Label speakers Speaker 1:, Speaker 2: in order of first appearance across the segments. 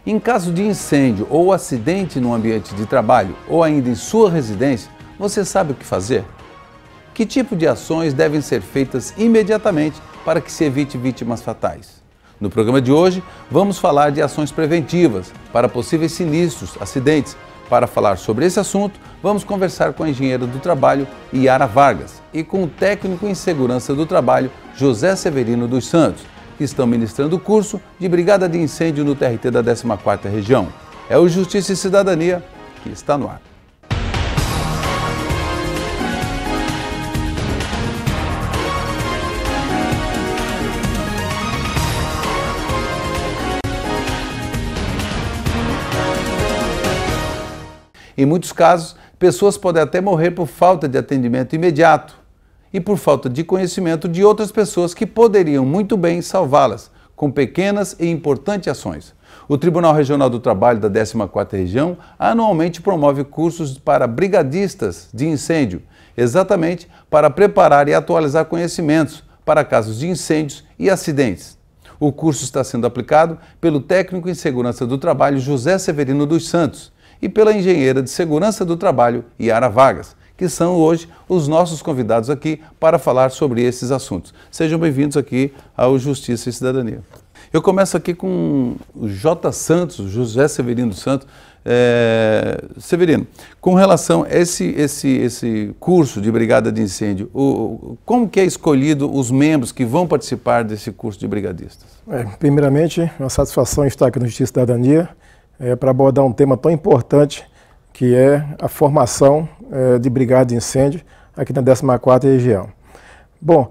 Speaker 1: Em caso de incêndio ou acidente no ambiente de trabalho ou ainda em sua residência, você sabe o que fazer? Que tipo de ações devem ser feitas imediatamente para que se evite vítimas fatais? No programa de hoje, vamos falar de ações preventivas para possíveis sinistros, acidentes. Para falar sobre esse assunto, vamos conversar com a engenheira do trabalho, Yara Vargas, e com o técnico em segurança do trabalho, José Severino dos Santos, que estão ministrando o curso de Brigada de Incêndio no TRT da 14ª Região. É o Justiça e Cidadania que está no ar. Em muitos casos, pessoas podem até morrer por falta de atendimento imediato e por falta de conhecimento de outras pessoas que poderiam muito bem salvá-las com pequenas e importantes ações. O Tribunal Regional do Trabalho da 14ª Região anualmente promove cursos para brigadistas de incêndio, exatamente para preparar e atualizar conhecimentos para casos de incêndios e acidentes. O curso está sendo aplicado pelo técnico em segurança do trabalho José Severino dos Santos e pela engenheira de segurança do trabalho Yara Vargas, que são hoje os nossos convidados aqui para falar sobre esses assuntos. Sejam bem-vindos aqui ao Justiça e Cidadania. Eu começo aqui com o J. Santos, José Severino dos Santos. Severino, com relação a esse curso de Brigada de Incêndio, como que é escolhido os membros que vão participar desse curso de brigadistas?
Speaker 2: Primeiramente, é uma satisfação estar aqui no Justiça e Cidadania para abordar um tema tão importante que é a formação de brigada de incêndio aqui na 14ª Região. Bom,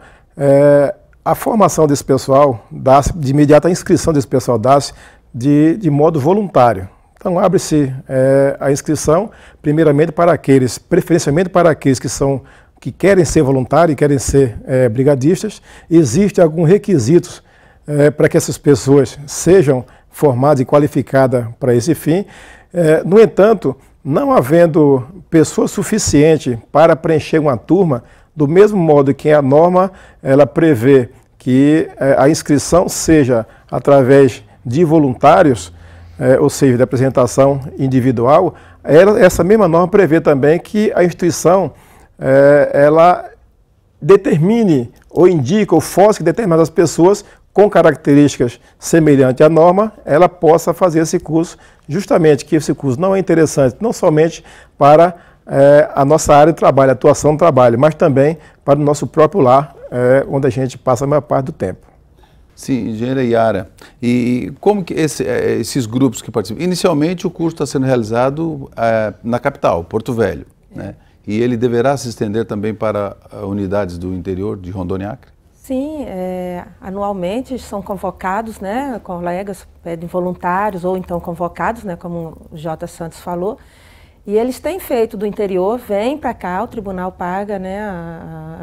Speaker 2: a formação desse pessoal, de imediata a inscrição desse pessoal dá-se de modo voluntário. Então abre-se a inscrição, primeiramente para aqueles, preferencialmente para aqueles que querem ser voluntários, querem ser brigadistas. Existem alguns requisitos para que essas pessoas sejam formadas e qualificadas para esse fim. No entanto, não havendo pessoa suficiente para preencher uma turma, do mesmo modo que a norma ela prevê que a inscrição seja através de voluntários, ou seja, de apresentação individual, essa mesma norma prevê também que a instituição ela determine ou indique ou force que determinadas pessoas com características semelhantes à norma, ela possa fazer esse curso, justamente que esse curso não é interessante não somente para a nossa área de trabalho, atuação no trabalho, mas também para o nosso próprio lar, onde a gente passa a maior parte do tempo.
Speaker 1: Sim, engenheira Yara. E como que esses grupos que participam? Inicialmente o curso está sendo realizado na capital, Porto Velho, né? E ele deverá se estender também para unidades do interior de Rondônia e Acre?
Speaker 3: Sim, anualmente são convocados, né, colegas pedem voluntários ou então convocados, né, como o J. Santos falou, e eles têm feito do interior, vêm para cá, o tribunal paga, né,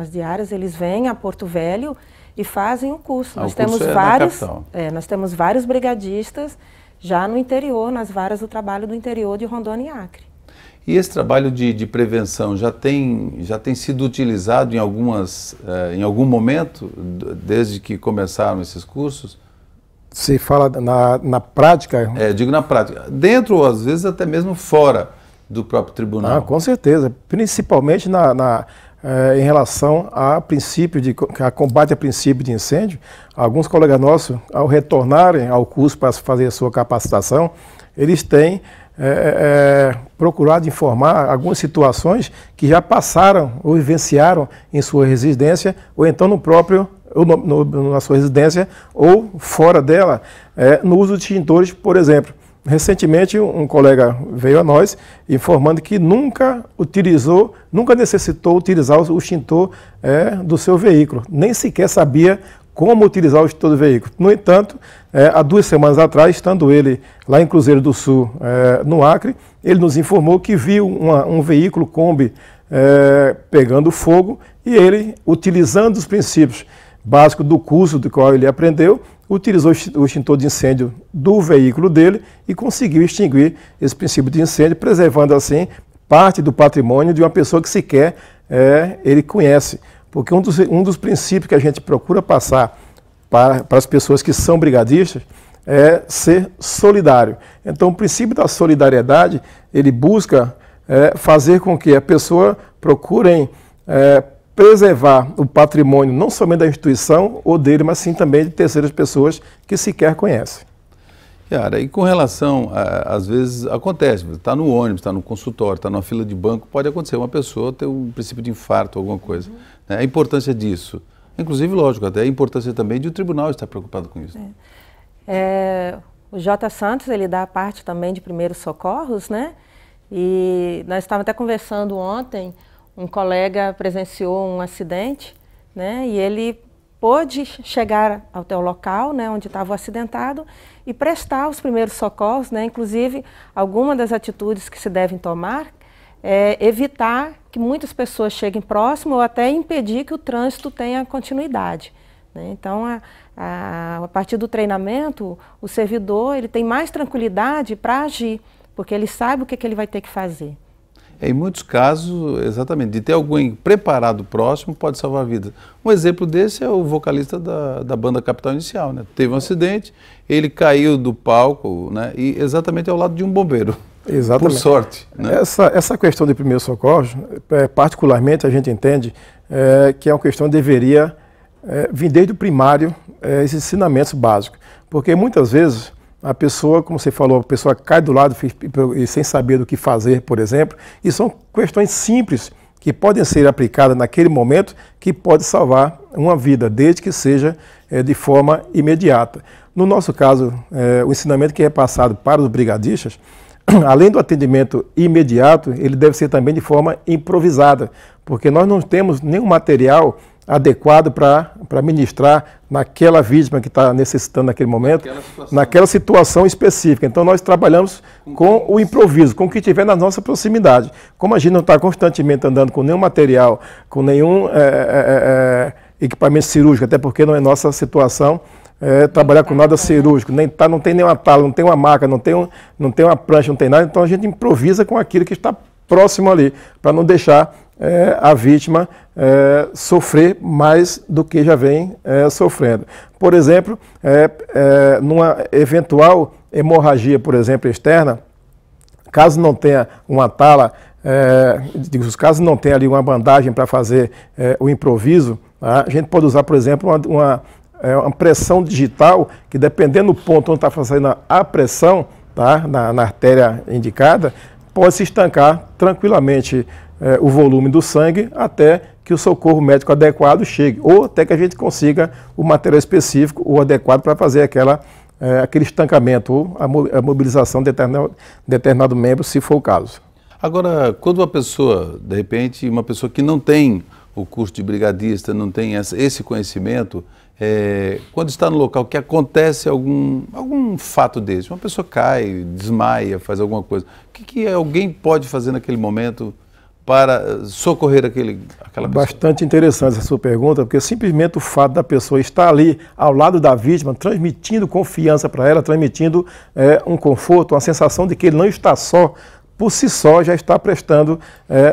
Speaker 3: as diárias, eles vêm a Porto Velho e fazem o curso. Nós temos vários brigadistas já no interior, nas varas do trabalho do interior de Rondônia e Acre.
Speaker 1: E esse trabalho de prevenção já tem sido utilizado em algum momento, desde que começaram esses cursos?
Speaker 2: Você fala na prática?
Speaker 1: Digo na prática. Dentro, ou às vezes, até mesmo fora do próprio tribunal.
Speaker 2: Com certeza. Principalmente em relação a combate a princípio de incêndio. Alguns colegas nossos, ao retornarem ao curso para fazer a sua capacitação, eles têm procurado informar algumas situações que já passaram ou vivenciaram em sua residência ou então na sua residência ou fora dela, no uso de extintores, por exemplo. Recentemente um colega veio a nós informando que nunca necessitou utilizar o extintor do seu veículo, nem sequer sabia como utilizar o extintor do veículo. No entanto, há 2 semanas atrás, estando ele lá em Cruzeiro do Sul, no Acre, ele nos informou que viu um veículo Kombi pegando fogo e ele, utilizando os princípios básicos do curso do qual ele aprendeu, utilizou o extintor de incêndio do veículo dele e conseguiu extinguir esse princípio de incêndio, preservando assim parte do patrimônio de uma pessoa que sequer ele conhece. Porque um dos princípios que a gente procura passar para as pessoas que são brigadistas é ser solidário. Então, o princípio da solidariedade, ele busca fazer com que a pessoa procure preservar o patrimônio não somente da instituição ou dele, mas sim também de terceiras pessoas que sequer conhecem.
Speaker 1: Cara, e com relação, às vezes acontece, está no ônibus, está no consultório, está numa fila de banco, pode acontecer uma pessoa ter um princípio de infarto, alguma coisa. Né? A importância disso, inclusive, lógico, até a importância também de o tribunal estar preocupado com isso.
Speaker 3: O J. Santos, ele dá parte também de primeiros socorros, né? E nós estávamos até conversando ontem, um colega presenciou um acidente, né? E ele pôde chegar até o local, né, onde estava o acidentado e prestar os primeiros socorros, né? Inclusive, alguma das atitudes que se devem tomar é evitar que muitas pessoas cheguem próximo ou até impedir que o trânsito tenha continuidade, né? Então, a partir do treinamento, o servidor ele tem mais tranquilidade para agir, porque ele sabe o que ele vai ter que fazer.
Speaker 1: Em muitos casos, exatamente, de ter alguém preparado próximo pode salvar vidas. Um exemplo desse é o vocalista da banda Capital Inicial, né? Teve um acidente, ele caiu do palco, né? E exatamente ao lado de um bombeiro.
Speaker 2: Exatamente.
Speaker 1: Por sorte. Né?
Speaker 2: Essa questão de primeiro socorro, particularmente a gente entende que é uma questão que deveria vir desde o primário, esses ensinamentos básicos. Porque muitas vezes a pessoa, como você falou, a pessoa cai do lado e sem saber do que fazer, por exemplo, e são questões simples que podem ser aplicadas naquele momento que pode salvar uma vida, desde que seja de forma imediata. No nosso caso, o ensinamento que é passado para os brigadistas, além do atendimento imediato, ele deve ser também de forma improvisada, porque nós não temos nenhum material adequado para ministrar naquela vítima que está necessitando naquele momento, naquela situação específica. Então nós trabalhamos com o improviso, com o que tiver na nossa proximidade. Como a gente não está constantemente andando com nenhum material, com nenhum equipamento cirúrgico, até porque não é nossa situação trabalhar com nada cirúrgico, não tem nenhuma tala, não tem uma maca, não tem uma prancha, não tem nada, então a gente improvisa com aquilo que está próximo ali, para não deixar a vítima sofrer mais do que já vem sofrendo. Por exemplo, numa eventual hemorragia, por exemplo, externa, caso não tenha uma tala, caso não tenha ali uma bandagem para fazer o improviso, tá? A gente pode usar, por exemplo, uma pressão digital, que dependendo do ponto onde está fazendo a pressão, tá? na artéria indicada, pode se estancar tranquilamente o volume do sangue até que o socorro médico adequado chegue, ou até que a gente consiga o material específico ou adequado para fazer aquele estancamento ou a mobilização de determinado membro, se for o caso.
Speaker 1: Agora, quando uma pessoa, de repente, uma pessoa que não tem o curso de brigadista, não tem esse conhecimento, quando está no local que acontece algum fato desse, uma pessoa cai, desmaia, faz alguma coisa, o que alguém pode fazer naquele momento para socorrer aquela pessoa?
Speaker 2: Bastante interessante essa sua pergunta, porque simplesmente o fato da pessoa estar ali ao lado da vítima, transmitindo confiança para ela, transmitindo um conforto, uma sensação de que ele não está só, por si só já está prestando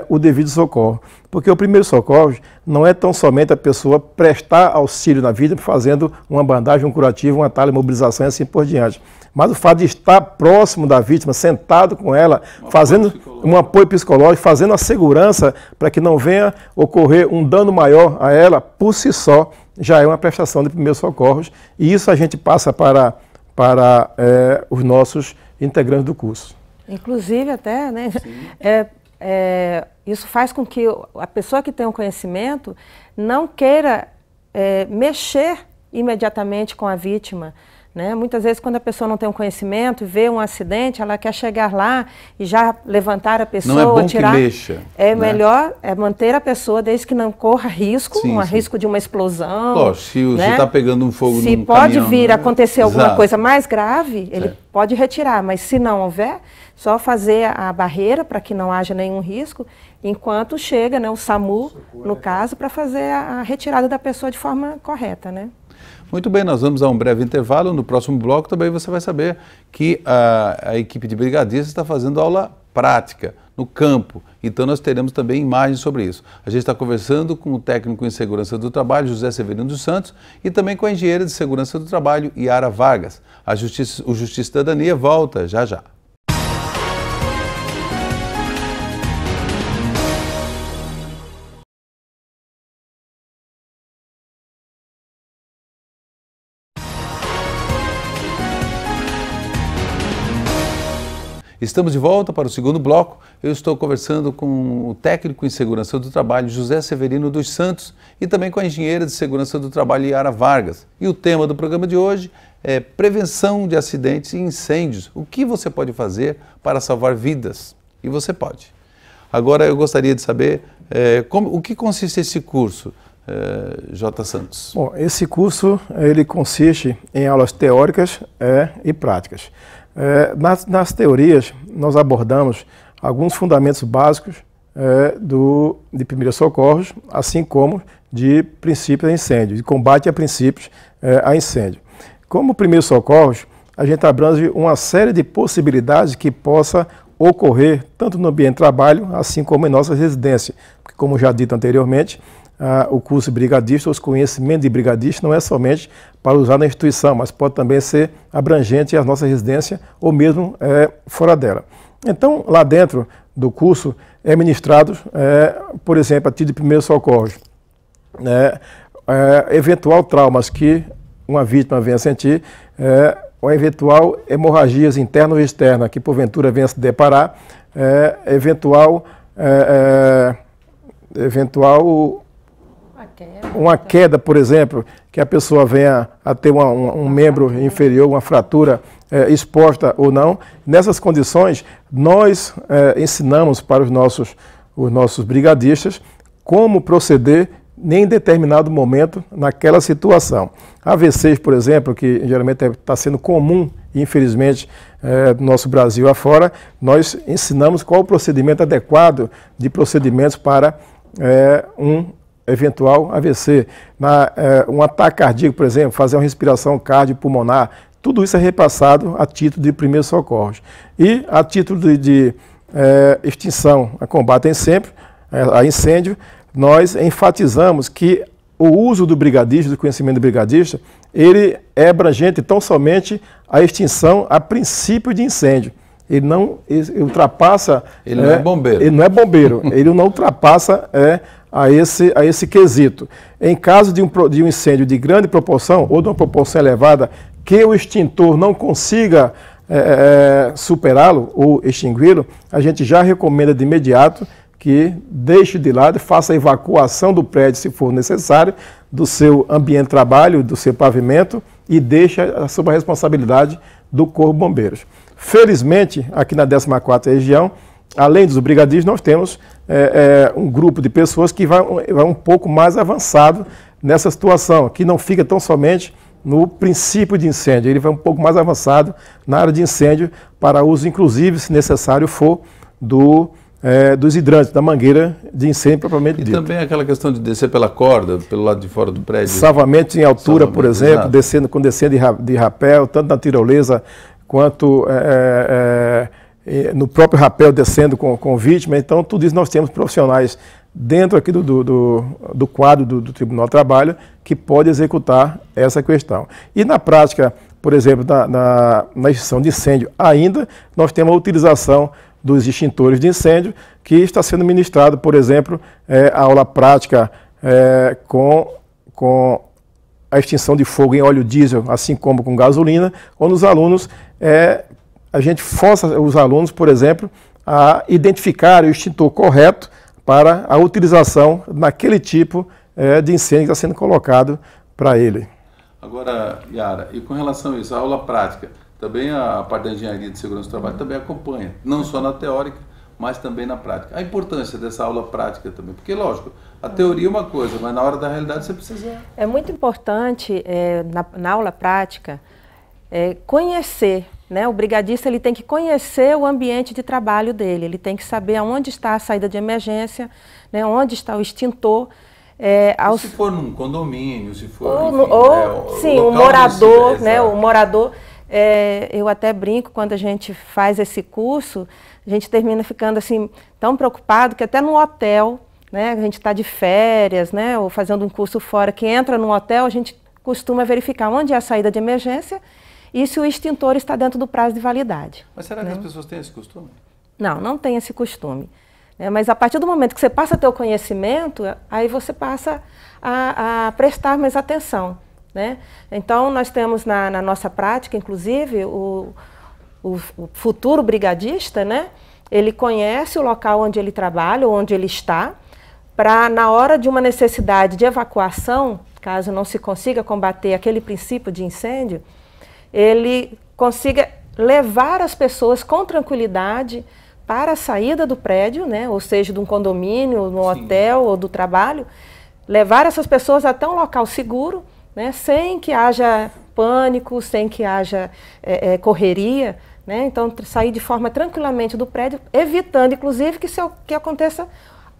Speaker 2: o devido socorro. Porque o primeiro socorro não é tão somente a pessoa prestar auxílio na vida, fazendo uma bandagem, um curativo, uma tala, imobilização e assim por diante. Mas o fato de estar próximo da vítima, sentado com ela, fazendo um apoio psicológico, fazendo a segurança para que não venha ocorrer um dano maior a ela, por si só, já é uma prestação de primeiros socorros. E isso a gente passa para os nossos integrantes do curso.
Speaker 3: Inclusive até, né, isso faz com que a pessoa que tem um conhecimento não queira mexer imediatamente com a vítima, né? Muitas vezes, quando a pessoa não tem um conhecimento e vê um acidente, ela quer chegar lá e já levantar a pessoa,
Speaker 1: não é bom
Speaker 3: tirar.
Speaker 1: Que mexa,
Speaker 3: né? Melhor manter a pessoa desde que não corra risco, risco de uma explosão.
Speaker 1: Lógico, se está pegando um fogo
Speaker 3: se
Speaker 1: num
Speaker 3: pode
Speaker 1: caminhão,
Speaker 3: vir a acontecer alguma
Speaker 1: Exato.
Speaker 3: coisa mais grave, ele pode retirar, mas se não houver, só fazer a barreira para que não haja nenhum risco, enquanto chega, né, o SAMU, no caso, para fazer a retirada da pessoa de forma correta, né?
Speaker 1: Muito bem, nós vamos a um breve intervalo. No próximo bloco também você vai saber que a equipe de brigadistas está fazendo aula prática. no campo. Então nós teremos também imagens sobre isso. A gente está conversando com o técnico em segurança do trabalho, José Severino dos Santos, e também com a engenheira de segurança do trabalho, Yara Vargas. O Justiça e Cidadania volta já já. Estamos de volta para o segundo bloco. Eu estou conversando com o técnico em segurança do trabalho, José Severino dos Santos, e também com a engenheira de segurança do trabalho, Yara Vargas. E o tema do programa de hoje é prevenção de acidentes e incêndios. O que você pode fazer para salvar vidas? E você pode. Agora eu gostaria de saber o que consiste esse curso, J. Santos.
Speaker 2: Bom, esse curso ele consiste em aulas teóricas e práticas. Nas teorias, nós abordamos alguns fundamentos básicos de primeiros socorros, assim como de princípios a incêndio, de combate a princípios a incêndio. Como primeiros socorros, a gente abrange uma série de possibilidades que possa ocorrer tanto no ambiente de trabalho, assim como em nossa residência. Porque, como já dito anteriormente, o curso de brigadista, os conhecimentos de brigadista não é somente para usar na instituição, mas pode também ser abrangente às nossas residências ou mesmo fora dela. Então, lá dentro do curso é ministrado, por exemplo, a título de primeiros socorros, eventual traumas que uma vítima venha sentir, ou eventual hemorragias internas ou externas que porventura venha se deparar, uma queda, por exemplo, que a pessoa venha a ter um membro inferior, uma fratura exposta ou não. Nessas condições, nós ensinamos para os nossos brigadistas como proceder em determinado momento naquela situação. AVCs, por exemplo, que geralmente está sendo comum, infelizmente, no nosso Brasil afora, nós ensinamos qual o procedimento adequado de procedimentos para um eventual AVC, um ataque cardíaco, por exemplo, fazer uma respiração cardiopulmonar, tudo isso é repassado a título de primeiros socorros. E a título de extinção a combate a incêndio, nós enfatizamos que o uso do brigadista, do conhecimento do brigadista, ele é abrangente tão somente a extinção a princípio de incêndio. Ele não ultrapassa...
Speaker 1: Ele não é bombeiro.
Speaker 2: Ele não é bombeiro, ele não ultrapassa a esse quesito. Em caso de um incêndio de grande proporção ou de uma proporção elevada, que o extintor não consiga superá-lo ou extingui-lo, a gente já recomenda de imediato que deixe de lado e faça a evacuação do prédio, se for necessário, do seu ambiente de trabalho, do seu pavimento, e deixa sob a responsabilidade do Corpo de Bombeiros. Felizmente, aqui na 14ª região, além dos brigadistas, nós temos um grupo de pessoas que vai um pouco mais avançado nessa situação, que não fica tão somente no princípio de incêndio, ele vai um pouco mais avançado na área de incêndio, para uso, inclusive, se necessário for, dos hidrantes, da mangueira de incêndio propriamente dito.
Speaker 1: E também aquela questão de descer pela corda, pelo lado de fora do prédio.
Speaker 2: Salvamento em altura, por exemplo, descendo de rapel, tanto na tirolesa quanto no próprio rapel descendo com vítima. Então, tudo isso nós temos profissionais dentro aqui do quadro do Tribunal do Trabalho que pode executar essa questão. E na prática, por exemplo, na extinção de incêndio ainda, nós temos a utilização dos extintores de incêndio, que está sendo ministrado, por exemplo, a aula prática com a extinção de fogo em óleo diesel, assim como com gasolina, onde os alunos, a gente força os alunos, por exemplo, a identificar o extintor correto para a utilização naquele tipo de incêndio que está sendo colocado para ele.
Speaker 1: Agora, Yara, e com relação a isso, a aula prática, também a parte da engenharia de segurança do trabalho também acompanha, não só na teórica, mas também na prática. A importância dessa aula prática também, porque, lógico, a teoria é uma coisa, mas na hora da realidade você precisa...
Speaker 3: É muito importante, na aula prática, conhecer, né? O brigadista ele tem que conhecer o ambiente de trabalho dele, ele tem que saber aonde está a saída de emergência, né? Onde está o extintor.
Speaker 1: Se for num condomínio, se for...
Speaker 3: Sim, o morador, né? O morador... eu até brinco, quando a gente faz esse curso, a gente termina ficando assim tão preocupado que até no hotel, né, a gente está de férias, né, ou fazendo um curso fora, que entra no hotel, a gente costuma verificar onde é a saída de emergência e se o extintor está dentro do prazo de validade.
Speaker 1: Mas será que as pessoas têm esse costume?
Speaker 3: Não, não tem esse costume. Mas a partir do momento que você passa a ter o conhecimento, aí você passa a prestar mais atenção, né? Então, nós temos na nossa prática, inclusive, o futuro brigadista, né? Ele conhece o local onde ele trabalha, onde ele está, para, na hora de uma necessidade de evacuação, caso não se consiga combater aquele princípio de incêndio, ele consiga levar as pessoas com tranquilidade para a saída do prédio, né, ou seja, de um condomínio, no hotel ou do trabalho, levar essas pessoas até um local seguro, né, sem que haja pânico, sem que haja correria, né, então sair de forma tranquilamente do prédio, evitando inclusive que aconteça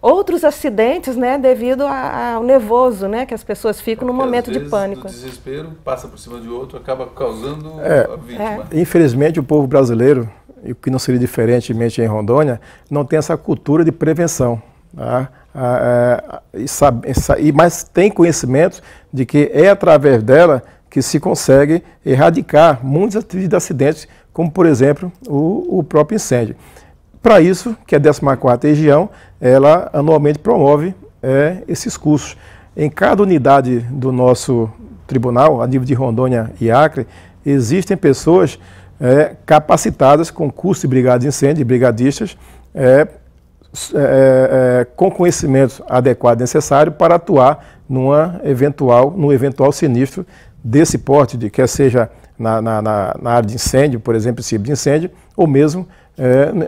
Speaker 3: outros acidentes, né, devido ao nervoso, né, que as pessoas ficam no momento de pânico.
Speaker 1: O desespero passa por cima de outro, acaba causando a vítima.
Speaker 2: Infelizmente, o povo brasileiro, e o que não seria diferentemente em Rondônia, não tem essa cultura de prevenção. Tá? Mas tem conhecimento de que é através dela que se consegue erradicar muitos tipos de acidentes, como, por exemplo, o próprio incêndio. Para isso, que a 14ª região, ela anualmente promove esses cursos. Em cada unidade do nosso tribunal, a nível de Rondônia e Acre, existem pessoas capacitadas com curso de brigada de incêndio, de brigadistas, com conhecimento adequado e necessário para atuar num eventual sinistro desse porte, quer seja na área de incêndio, por exemplo, princípio de incêndio, ou mesmo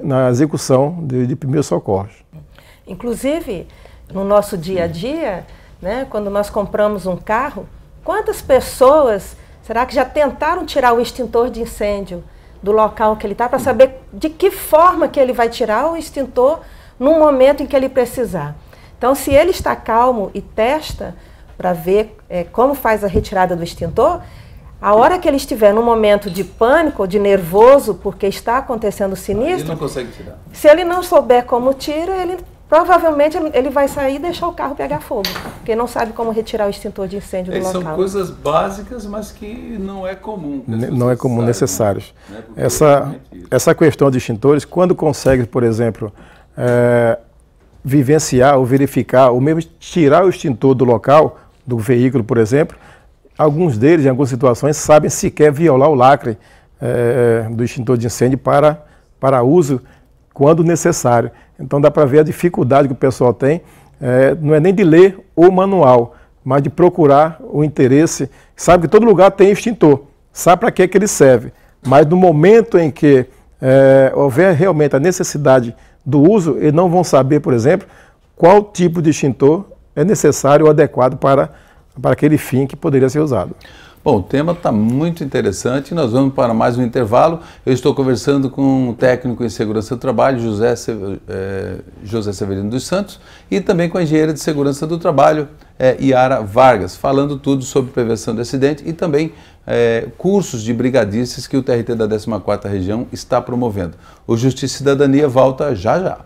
Speaker 2: na execução de primeiros socorros.
Speaker 3: Inclusive, no nosso dia a dia, né, quando nós compramos um carro, quantas pessoas será que já tentaram tirar o extintor de incêndio do local que ele está, para saber de que forma que ele vai tirar o extintor no momento em que ele precisar? Então, se ele está calmo e testa para ver como faz a retirada do extintor, a hora que ele estiver num momento de pânico ou de nervoso porque está acontecendo o sinistro,
Speaker 1: ele não consegue tirar.
Speaker 3: Se ele não souber como tira, provavelmente ele vai sair e deixar o carro pegar fogo, porque não sabe como retirar o extintor de incêndio do local.
Speaker 1: São coisas básicas, mas que não é comum.
Speaker 2: Não é comum, necessários. Né? Essa questão de extintores, quando consegue, por exemplo, vivenciar ou verificar, ou mesmo tirar o extintor do local, do veículo, por exemplo, alguns deles, em algumas situações, sabem sequer violar o lacre do extintor de incêndio para uso quando necessário. Então dá para ver a dificuldade que o pessoal tem, não é nem de ler o manual, mas de procurar o interesse. Sabe que todo lugar tem extintor, sabe para que ele serve, mas no momento em que houver realmente a necessidade do uso, eles não vão saber, por exemplo, qual tipo de extintor é necessário ou adequado para aquele fim que poderia ser usado.
Speaker 1: Bom, o tema está muito interessante, nós vamos para mais um intervalo. Eu estou conversando com o técnico em segurança do trabalho, José Severino dos Santos, e também com a engenheira de segurança do trabalho, Yara Vargas, falando tudo sobre prevenção de acidente e também cursos de brigadistas que o TRT da 14ª região está promovendo. O Justiça e Cidadania volta já já.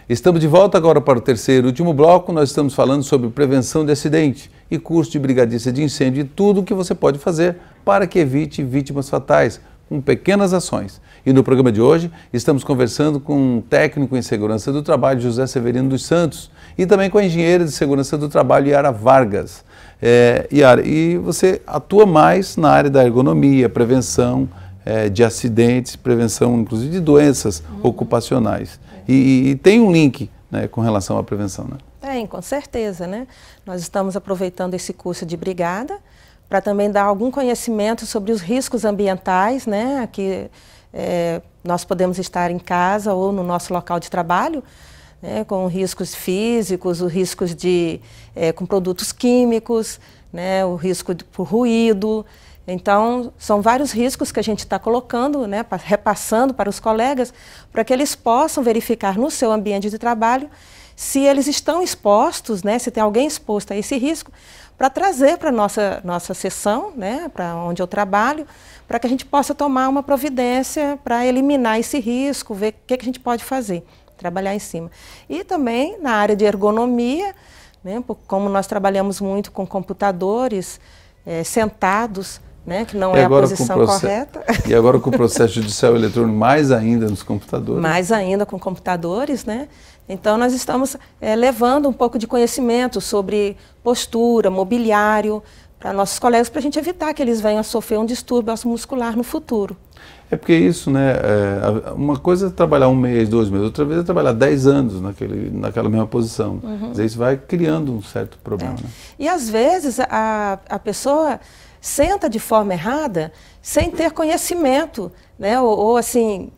Speaker 1: Estamos de volta agora para o terceiro e último bloco. Nós estamos falando sobre prevenção de acidente e curso de brigadista de incêndio e tudo o que você pode fazer para que evite vítimas fatais com pequenas ações. E no programa de hoje estamos conversando com o técnico em segurança do trabalho, José Severino dos Santos, e também com a engenheira de segurança do trabalho, Yara Vargas. Yara, e você atua mais na área da ergonomia, prevenção de acidentes, prevenção inclusive de doenças ocupacionais. E tem um link, né, com relação à prevenção, né?
Speaker 3: Tem, com certeza, né? Nós estamos aproveitando esse curso de brigada para também dar algum conhecimento sobre os riscos ambientais, né? Que nós podemos estar em casa ou no nosso local de trabalho, né, com riscos físicos, os riscos com produtos químicos, né, o risco por ruído. Então, são vários riscos que a gente está colocando, né, repassando para os colegas, para que eles possam verificar no seu ambiente de trabalho se eles estão expostos, né, se tem alguém exposto a esse risco, para trazer para a nossa sessão, né, para onde eu trabalho, para que a gente possa tomar uma providência para eliminar esse risco, ver o que a gente pode fazer, trabalhar em cima. E também na área de ergonomia, né, como nós trabalhamos muito com computadores sentados, né, que não é a posição correta.
Speaker 1: E agora com o processo judicial eletrônico, mais ainda nos computadores.
Speaker 3: Mais ainda com computadores, né? Então nós estamos levando um pouco de conhecimento sobre postura, mobiliário, para nossos colegas, para a gente evitar que eles venham a sofrer um distúrbio muscular no futuro.
Speaker 1: É porque isso, né, uma coisa é trabalhar 1 mês, 2 meses, outra vez é trabalhar 10 anos naquela mesma posição. Quer dizer, isso vai criando um certo problema. Né?
Speaker 3: E às vezes a pessoa senta de forma errada sem ter conhecimento, né? Ou assim,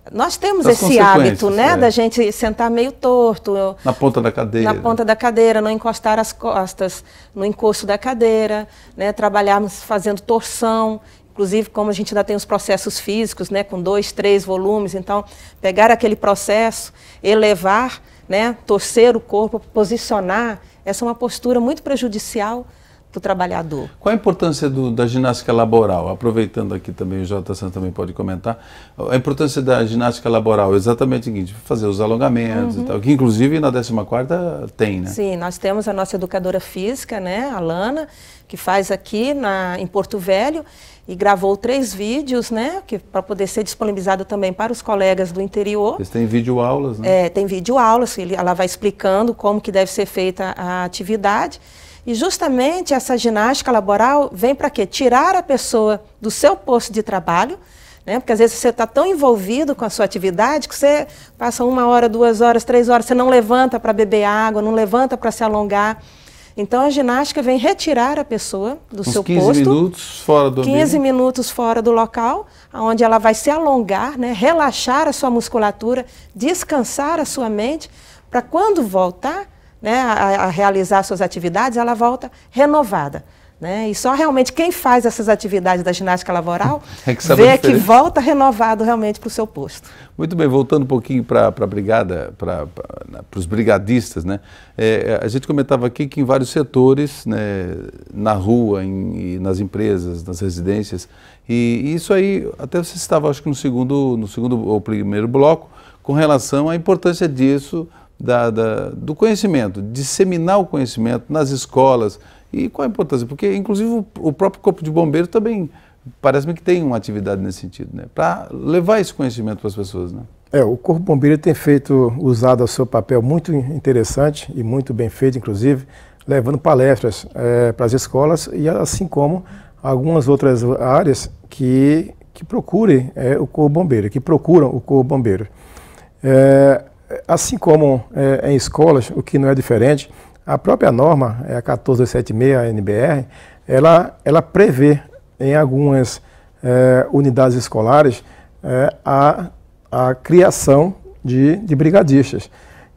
Speaker 3: nós temos esse hábito, né, da gente sentar meio torto.
Speaker 1: Na ponta da cadeira.
Speaker 3: Na ponta da cadeira, não encostar as costas no encosto da cadeira, né, trabalharmos fazendo torção. Inclusive, como a gente ainda tem os processos físicos, né, com 2, 3 volumes, então, pegar aquele processo, elevar, né, torcer o corpo, posicionar, essa é uma postura muito prejudicial para o trabalhador.
Speaker 1: Qual a importância da ginástica laboral? Aproveitando aqui também, o J. Santos também pode comentar, a importância da ginástica laboral é exatamente o seguinte, fazer os alongamentos e tal, que inclusive na 14ª tem, né?
Speaker 3: Sim, nós temos a nossa educadora física, né, a Lana, que faz aqui em Porto Velho, e gravou 3 vídeos, né, para poder ser disponibilizado também para os colegas do interior.
Speaker 1: Eles têm videoaulas, né?
Speaker 3: Tem videoaulas, ela vai explicando como que deve ser feita a atividade. E justamente essa ginástica laboral vem para quê? Tirar a pessoa do seu posto de trabalho, né? Porque às vezes você está tão envolvido com a sua atividade que você passa 1 hora, 2 horas, 3 horas, você não levanta para beber água, não levanta para se alongar. Então a ginástica vem retirar a pessoa do seu posto.
Speaker 1: 15 minutos fora do ambiente.
Speaker 3: 15 minutos fora do local, onde ela vai se alongar, né? Relaxar a sua musculatura, descansar a sua mente, para quando voltar, né, a realizar suas atividades, ela volta renovada. Né? E só realmente quem faz essas atividades da ginástica laboral vê que volta renovado realmente para o seu posto.
Speaker 1: Muito bem, voltando um pouquinho para a brigada, para os brigadistas, né? A gente comentava aqui que em vários setores, né, na rua, nas empresas, nas residências, e isso aí, até você estava, acho que no segundo ou primeiro bloco, com relação à importância disso, do conhecimento, disseminar o conhecimento nas escolas. E qual a importância? Porque, inclusive, o próprio Corpo de Bombeiro também parece-me que tem uma atividade nesse sentido, né? Para levar esse conhecimento para as pessoas, né?
Speaker 2: O Corpo Bombeiro tem usado o seu papel muito interessante e muito bem feito, inclusive, levando palestras para as escolas e assim como algumas outras áreas que procurem o Corpo Bombeiro, que procuram o Corpo Bombeiro. Assim como em escolas, o que não é diferente, a própria norma, a 14276, a NBR, ela prevê em algumas unidades escolares a criação de brigadistas.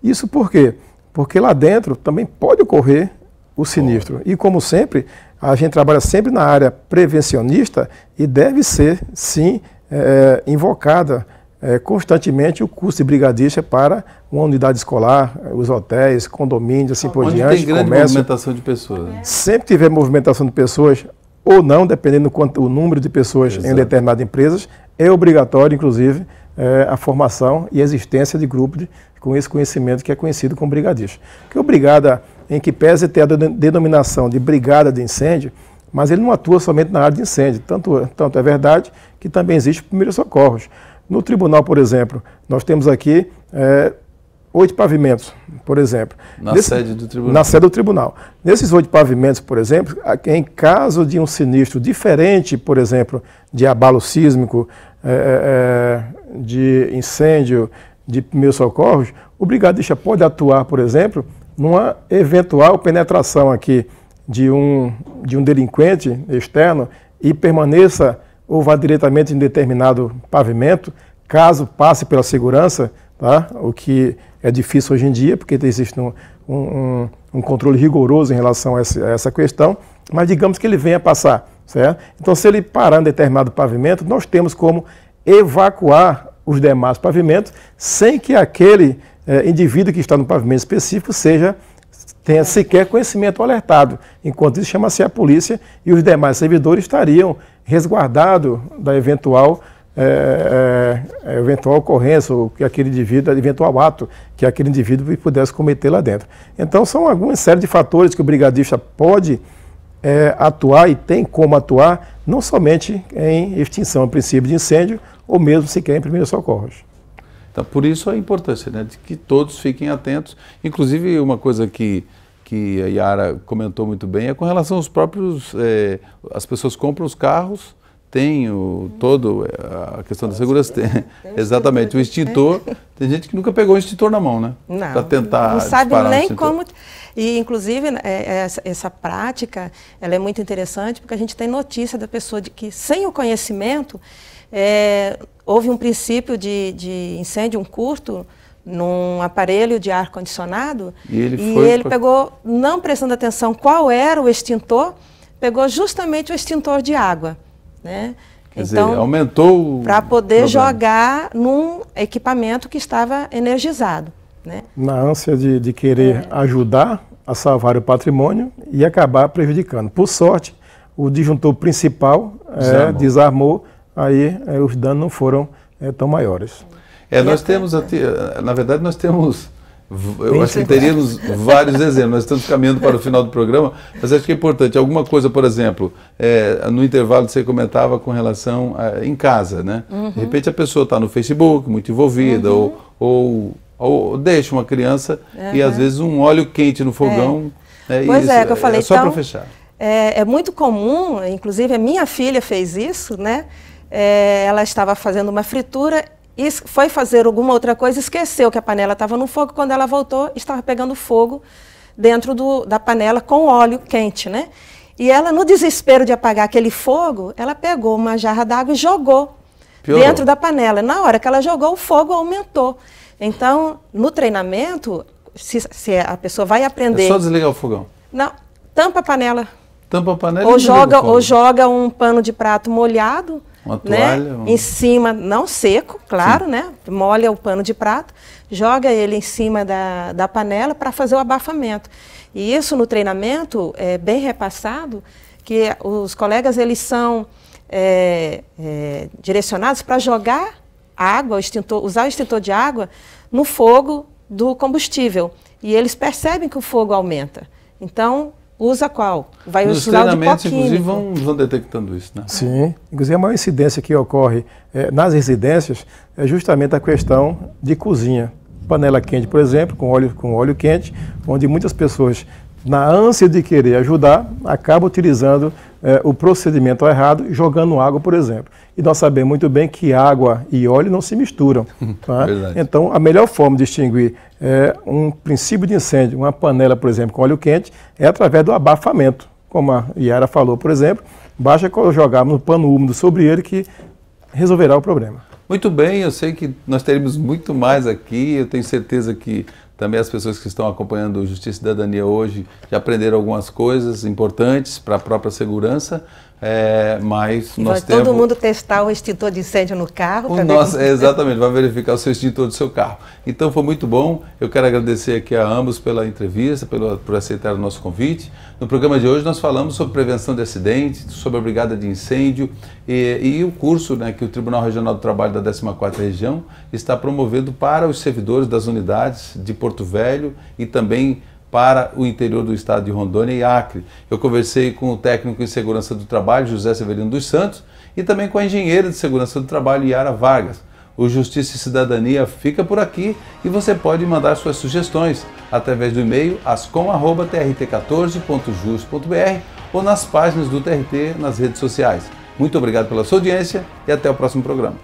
Speaker 2: Isso por quê? Porque lá dentro também pode ocorrer o sinistro. E como sempre, a gente trabalha sempre na área prevencionista e deve ser, sim, invocada constantemente o curso de brigadista para uma unidade escolar, os hotéis, condomínios, assim por diante.
Speaker 1: Onde tem grande movimentação de pessoas. Né?
Speaker 2: Sempre tiver movimentação de pessoas, ou não, dependendo do número de pessoas em determinadas empresas, é obrigatório, inclusive, a formação e a existência de grupos com esse conhecimento que é conhecido como brigadista. Porque o brigada, em que pese ter a denominação de brigada de incêndio, mas ele não atua somente na área de incêndio. Tanto é verdade que também existe primeiros socorros. No tribunal, por exemplo, nós temos aqui 8 pavimentos, por exemplo.
Speaker 1: Na sede do tribunal.
Speaker 2: Na sede do tribunal. Nesses 8 pavimentos, por exemplo, em caso de um sinistro diferente, por exemplo, de abalo sísmico, de incêndio, de primeiros socorros, o brigadista pode atuar, por exemplo, numa eventual penetração aqui de um delinquente externo e permaneça ou vá diretamente em determinado pavimento, caso passe pela segurança, tá? O que é difícil hoje em dia, porque existe um controle rigoroso em relação a essa questão, mas digamos que ele venha passar certo? Então, se ele parar em determinado pavimento, nós temos como evacuar os demais pavimentos sem que aquele indivíduo que está no pavimento específico tenha sequer conhecimento alertado. Enquanto isso, chama-se a polícia e os demais servidores estariam resguardados da eventual ocorrência ou que aquele indivíduo, eventual ato que aquele indivíduo pudesse cometer lá dentro. Então, são algumas série de fatores que o brigadista pode atuar e tem como atuar, não somente em extinção a princípio de incêndio, ou mesmo sequer em primeiros socorros.
Speaker 1: Então, por isso a importância, né, de que todos fiquem atentos. Inclusive, uma coisa que a Yara comentou muito bem é com relação aos próprios... as pessoas compram os carros, tem todo a questão da segurança. Exatamente, o extintor. Tem gente que nunca pegou o extintor na mão, né? Para tentar
Speaker 3: não sabe nem
Speaker 1: um
Speaker 3: como... E, inclusive, essa prática ela é muito interessante porque a gente tem notícia da pessoa de que, sem o conhecimento, houve um princípio de incêndio, um curto, num aparelho de ar-condicionado, e ele pegou, não prestando atenção qual era o extintor, pegou justamente o extintor de água, né?
Speaker 1: Quer dizer, aumentou
Speaker 3: para poder jogar num equipamento que estava energizado, né?
Speaker 2: Na ânsia de querer ajudar a salvar o patrimônio e acabar prejudicando. Por sorte, o disjuntor principal desarmou, aí os danos não foram tão maiores.
Speaker 1: Nós temos, na verdade, nós temos, eu acho que teríamos vários exemplos, nós estamos caminhando para o final do programa, mas acho que é importante, alguma coisa, por exemplo, no intervalo você comentava com relação em casa, né? De repente a pessoa está no Facebook, muito envolvida, ou deixa uma criança e às vezes um óleo quente no fogão.
Speaker 3: Pois é, que eu falei,
Speaker 1: só para fechar.
Speaker 3: É muito comum, inclusive a minha filha fez isso, né? Ela estava fazendo uma fritura e foi fazer alguma outra coisa, esqueceu que a panela estava no fogo, quando ela voltou, estava pegando fogo dentro da panela com óleo quente, né? E ela, no desespero de apagar aquele fogo, ela pegou uma jarra d'água e jogou dentro da panela. Na hora que ela jogou, o fogo aumentou. Então, no treinamento, se a pessoa vai aprender...
Speaker 1: É só desligar o fogão?
Speaker 3: Não, tampa a panela.
Speaker 1: Tampa a panela
Speaker 3: ou joga um pano de prato molhado, uma toalha, né? Em cima, não seco, claro, né? Molha o pano de prato, joga ele em cima da panela para fazer o abafamento. E isso no treinamento é bem repassado, que os colegas eles são direcionados para jogar água, usar o extintor de água no fogo do combustível. E eles percebem que o fogo aumenta. Então, usa qual? Vai
Speaker 1: Nos
Speaker 3: usar o de pó
Speaker 1: inclusive,
Speaker 3: químico.
Speaker 1: vão detectando isso, né?
Speaker 2: Sim. Inclusive, a maior incidência que ocorre nas residências é justamente a questão de cozinha. Panela quente, por exemplo, com óleo quente, onde muitas pessoas, na ânsia de querer ajudar, acabam utilizando o procedimento errado, jogando água, por exemplo. E nós sabemos muito bem que água e óleo não se misturam. Tá? Então, a melhor forma de extinguir um princípio de incêndio, uma panela, por exemplo, com óleo quente, é através do abafamento. Como a Yara falou, por exemplo, basta jogar no pano úmido sobre ele que resolverá o problema.
Speaker 1: Muito bem, eu sei que nós teremos muito mais aqui, eu tenho certeza que também as pessoas que estão acompanhando o Justiça e Cidadania hoje já aprenderam algumas coisas importantes para a própria segurança, mas nós temos...
Speaker 3: Todo mundo testar o extintor de incêndio no carro.
Speaker 1: Exatamente, vai verificar o seu extintor do seu carro. Então foi muito bom, eu quero agradecer aqui a ambos pela entrevista, por aceitar o nosso convite. No programa de hoje nós falamos sobre prevenção de acidentes, sobre a brigada de incêndio e o curso, né, que o Tribunal Regional do Trabalho da 14ª Região está promovendo para os servidores das unidades de Porto Velho e também para o interior do estado de Rondônia e Acre. Eu conversei com o técnico em segurança do trabalho, José Severino dos Santos, e também com a engenheira de segurança do trabalho, Yara Vargas. O Justiça e Cidadania fica por aqui e você pode mandar suas sugestões através do e-mail ascom@trt14.jus.br ou nas páginas do TRT nas redes sociais. Muito obrigado pela sua audiência e até o próximo programa.